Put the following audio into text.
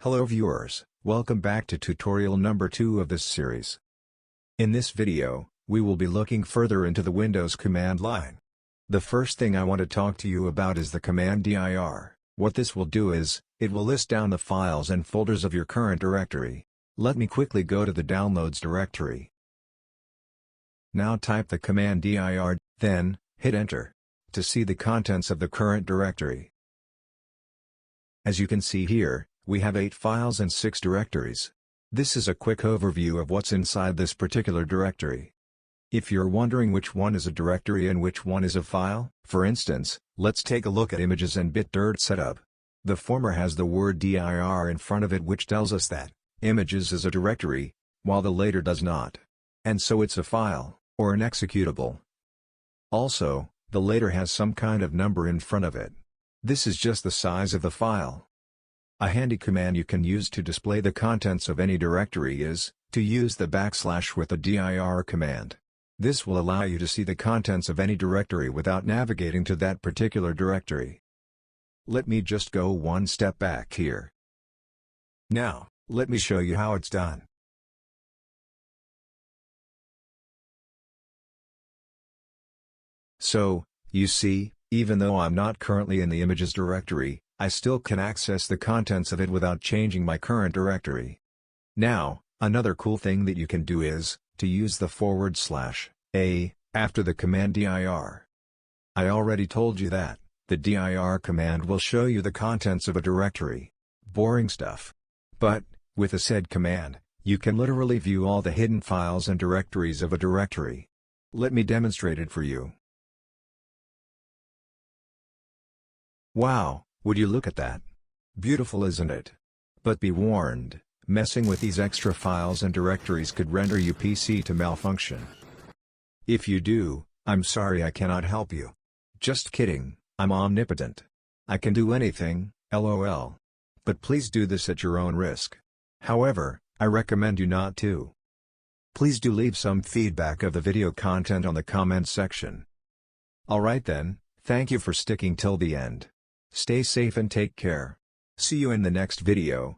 Hello viewers, welcome back to tutorial number 2 of this series. In this video, we will be looking further into the Windows command line. The first thing I want to talk to you about is the command dir. What this will do is, it will list down the files and folders of your current directory. Let me quickly go to the downloads directory. Now type the command dir, then, hit enter, to see the contents of the current directory. As you can see here, we have 8 files and 6 directories. This is a quick overview of what's inside this particular directory. If you're wondering which one is a directory and which one is a file, for instance, let's take a look at images and bitdirt setup. The former has the word dir in front of it, which tells us that images is a directory, while the later does not. And so it's a file, or an executable. Also, the later has some kind of number in front of it. This is just the size of the file. A handy command you can use to display the contents of any directory is, to use the / with the dir command. This will allow you to see the contents of any directory without navigating to that particular directory. Let me just go one step back here. Now, let me show you how it's done. So, you see, even though I'm not currently in the images directory, I still can access the contents of it without changing my current directory. Now, another cool thing that you can do is, to use the /a after the command dir. I already told you that, the dir command will show you the contents of a directory. Boring stuff. But, with the said command, you can literally view all the hidden files and directories of a directory. Let me demonstrate it for you. Wow! Would you look at that? Beautiful, isn't it? But be warned, messing with these extra files and directories could render your PC to malfunction. If you do, I'm sorry I cannot help you. Just kidding, I'm omnipotent. I can do anything, LOL. But please do this at your own risk. However, I recommend you not to. Please do leave some feedback of the video content on the comment section. Alright then, thank you for sticking till the end. Stay safe and take care. See you in the next video.